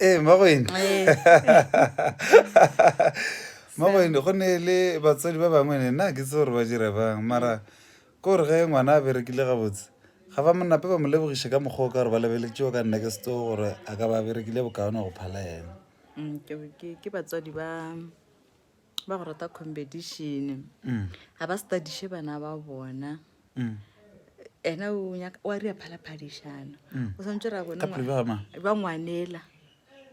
Magoine magoine go ne le batswadi ba bangwe ne nna ke tse gore ba dire bang mara ko gore ge ngwana a berekile gabotse ga ba monape ba mo lebogiše ka mokgwa o ka gore ba lebeletšeo ka nna ke setse gore a ka ba berekile bokaone go phala ena. ke batswadi ba go rata competition ga ba studiše bana ba bona ena wa rea phalaphadišana o swantse ra bone ba ngwanela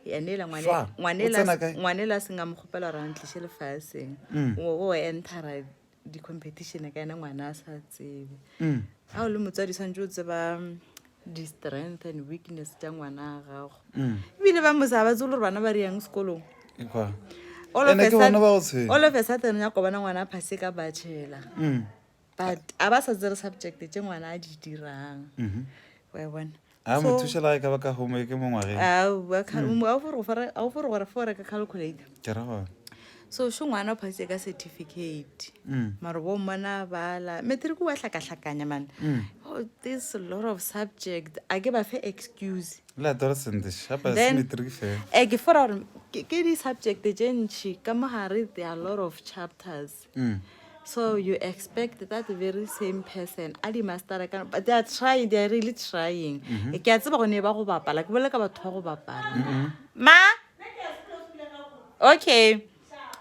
ngwanela a seng a mo kgopela gore a ntliše lefaseng o entera di-competition ka ena ngwana a sa tsebe ga o le motswadi swantse o tseba di-strength and weakness tša ngwana a gago ebile ba mosa ba tse le gore bana ba re yang sekolong all of a sudden ya kobana ngwana a phase ka bachelor but a ba sa tsere subject tše ngwana a di dirang wa bona a mo thušela ka ba ka homework mo ngwageng a o fore gore fore ka calculator ke ra gona so šo ngwana o phase ka certificate mara bo mmona bala matric wa hlakahlakanya man there's a lot of subject a ke ba fe excuse le adolescent shapa se matric fe ke fora gore ke di subject tše ntši ka mogare there are a lot of chapters so you expect that very same person a di mastera ka but they are trying, they are really trying ke a tseba gone ba go bapala ke bolela ka batho ba go bapala ma okay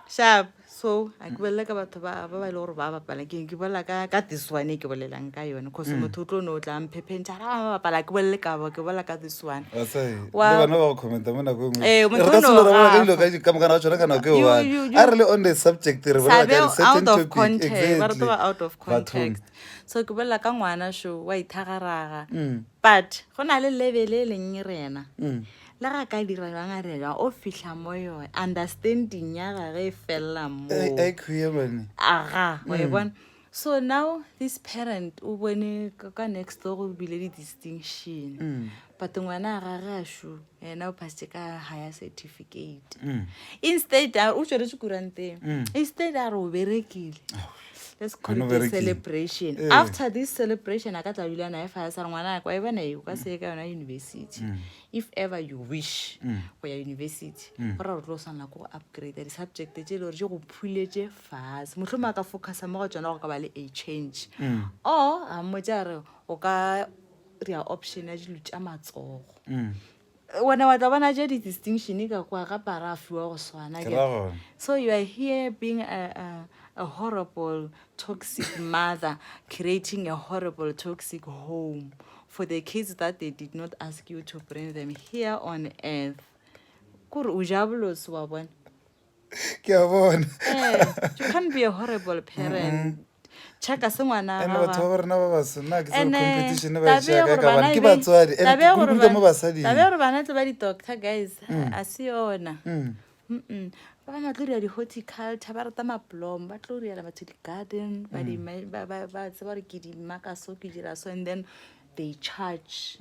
sharp so a ke bolela ka batho ba ba ile gore ba bapala ke bolela ka this one ke bolelang ka yone cause motho o tlo no tla mphepentša ra bapala ke bolele ka bo ke bolela ka this one le bana ba go commenta mo nako nngwe motho re ka se le bona ka dilo ka mokana wa tsona ka nako e one a re le on the subject re bolela ka certain topic exactly out of context so ke bolela ka ngwana sho wa ithagaraga but go na le level e leng rena la ga ka dira bang a re o fihla mo yo understanding ya ga ge fella mo aga wa bona so now this parent o bone ka next door go bile di distinction but ngwana ga ga shu ena o passe ka higher certificate instead o tsere kurante instead a ro berekile let's call it a celebration after this celebration a ka tla dula na fa sa ngwana kwa e bana e ka se ka yona university if ever you wish go ya university ra re tlo sana go upgrade the subject tše le re go phuletse fast mohloma ka focus mo go tsona go ka ba le a change a mo jare o ka rea option ya dilu tša matsogo wena wa tla bona je di distinction ka kwa ga parafi wa go swana ke so you are here being a horrible toxic mother creating a horrible toxic home for the kids that they did not ask you to bring them here on earth kuri ujabulos wa bona ke a bona you can't be a horrible parent chaka se ngwana ga batho ba rena ba ba sona ke se competition ba tšaka ka bana ke batswadi tabe gore bana tse ba di doctor guys a se yona ba bana tlo dira di-horticulture ba rata maplom ba tlo dira batho di-garden ba tseba gore ke dimaka so ke dira so and then they charge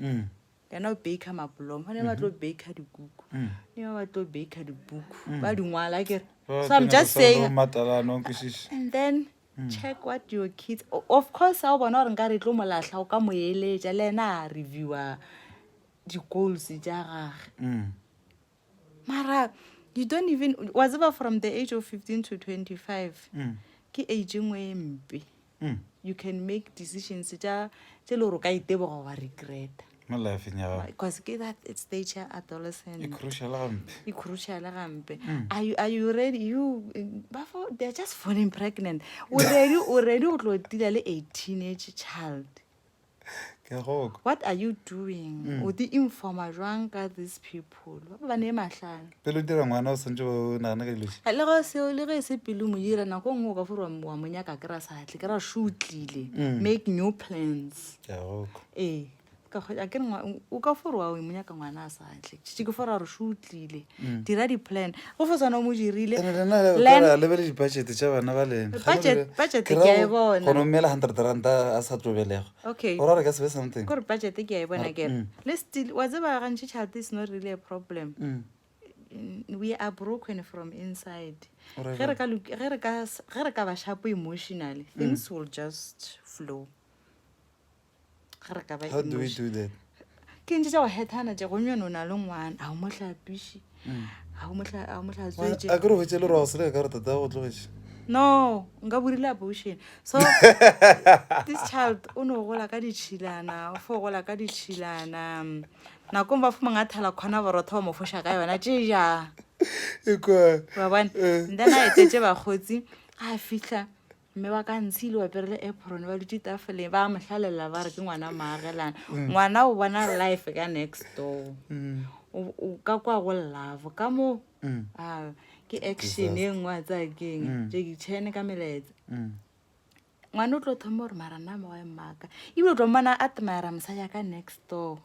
kana o baker maplom gone ba tlo baker dikuku ne ba tlo baker dibuku ba dingwala kere so I'm just saying and then check what your kids of course a o bona gore nka re tlo molahla o ka mo eletša le ena a reviewa di-goals tša gage mara you don't even was about from the age of 15 to 25 ke age ngwe mpe you can make decisions tša le gore ka iteboga wa regret mo life nya because ke that stage ya adolescent crucial gampe are you ready you before they're just falling pregnant already o tlo tila le a teenage child what are you doing o di informa jwang ka these people ba ne mahlana pelo dira ngwana o sentse o nagana ka diloši le go se le ge se pelo mo dira nako ngwe ka forwa wa monyaka ke ra satle ke ra shootlile make new plans ka a ke o ka forwa o monyaka ngwana a satle ke fora re shootlile dira di plan go fosana mo dirile le lebele di budget tša bana ba lena budget ke a bona go no mela 100 rand a sa tlobelego okay ora re ka se be something go re budget ke a bona ke le still wa tseba ga ntse chat is not really a problem we are broken from inside ge re ka ba sharp emotionally things will just flow. How do we do that? ke ntse tša go hethana tša gonyone o na le ngwana a o mo hlapiše a o mo hlatswetše a kere go tšele re wa go seleka ka gore tata go tlogetše no nka burile abortion so this child o no gola ka ditšhilana o fo gola ka ditšhilana nakong ba fomang a thala kgona borotho ba mo foša ka yona tšeja ekwa wa bona then a etetse bakgotsi a fihla mme wa ka ntshile wa perele apron ba dutse tafoleng ba mo hlalela ba re ke ngwana maagelana ngwana o bona life ka next door o ka kwa go love ka mo ke action e nngwe tsa keng Jackie Chan ka meletse ngwana o tlo thoma gore mara nna mo wa mmaka ebile o tlo mmona a tsamaya ramsa ya ka next door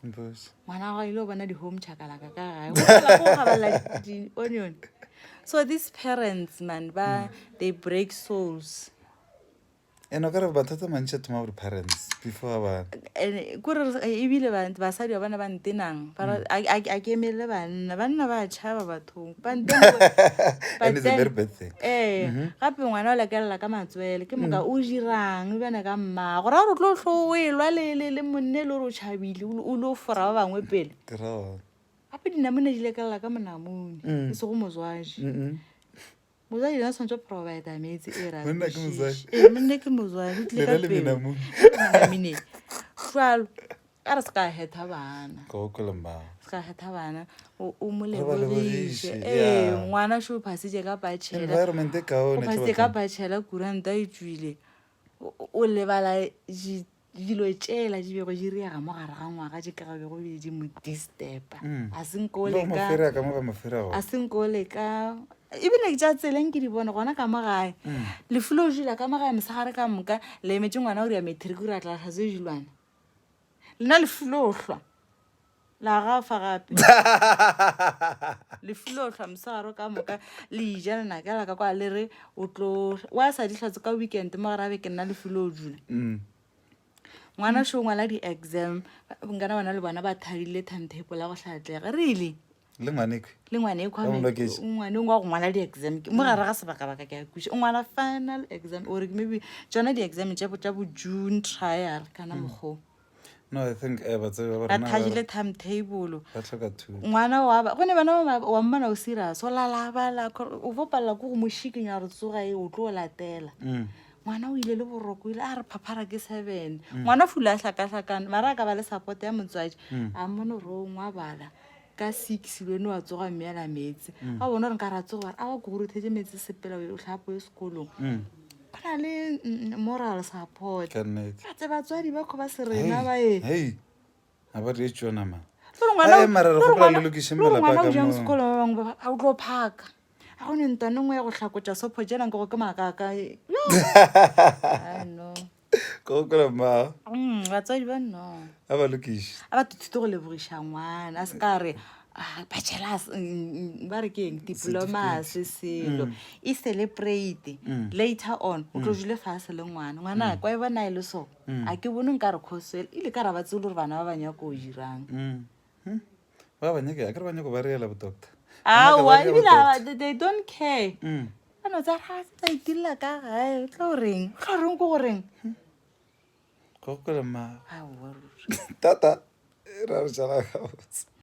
ngwana ga ile o bona di-home chakalaka ka gae go gabala di-onion so these parents man they break souls and o kare bathata mantšha thoma gore parents before ba kore ebile basadi ba bana ba ntenang a ke emelele banna ba tšhaba bathong and it's a very bad thing gape ngwana o lekelela ka matswele ke moka o dirang e bjane ka mma gore a gore o tlo tlo o elwa le monne le gore o tšhabile o le o fora ba bangwe pele gape dinamone di lekelela ka monamone e se go mozwaji mozwaji na tshwantshe provide metsi e ramonne ke mozwaji o tlile ka pele jalo a re se ka hetha bana se ka hetha bana o mo lebogiše ngwana šo o phasitše ka patšhela ka patšhela kuranta e tswile o lebala dilo tšela di bego di reaga mo gare ga ngwaga di ka gabe go bedi mo distepa a senko le ka ebile ke tša tseleng ke di bone gona ka mo gae lefulo o jila ka mo gae mosagare ka moka le emetse ngwana o ria matric o re a tlatlhatse jilwane lena lefulo ohlwa la gafa gape lefulo ohlwa mosagare ka moka le ijanana ka laka kwa le re wa sa di hlatse ka weekend mo gare a be ke nna lefulo o dula ngwana šo ngwala di-exam nkana bona le bona ba thadile timetable la go hlatlega really le ngwane ngwane wa go ngwala di-exam mo gare ga sebaka-baka ke a kuša o ngwala final exam ore maybe tsona di-exam tša bo June trial kana mokgwa no I think a thadile timetable ngwana gone bana wa mmana o serious o lalabala o fo palela ko go mošikinya re tsoga e o tlo o latela ngwana o ile le boroko ile a re phaphara ke 7 ngwana fula a hlakahlakane mara a ka ba le support ya motswadi a mmone gore o ngwa bala ka 6 lwene wa tsoga mmeela metsi a bona re nka ra tsoga a wa ko go ruthetse metsi sepela o tlhapo e sekolong go na le moral support a tse batswadi ba kgo ba se rena ba a ba re tšona ma ngwana o jang sekolong ba bangwe a o tlo phaka a go ne ntwane ngwe ya go tlhakotša sopho jenang ke go ke makaka no batswadi ba no a ba lokiše a ba thuto go lebogiša ngwana a se ka re bachelors ba re ke eng diplomas selo e celebrate later on o tlo jule fase le ngwana kwa e bona e le so a ke bone nka re khoswele ile ka ra ba tsele gore bana ba banyako o dirang ba banyake a ke re banyako ba reela bodoctor ebile they don't care ano tsa ga tsa itirela ka gae tlo reng ko goreng go kwela ma tata ra re jala ga botse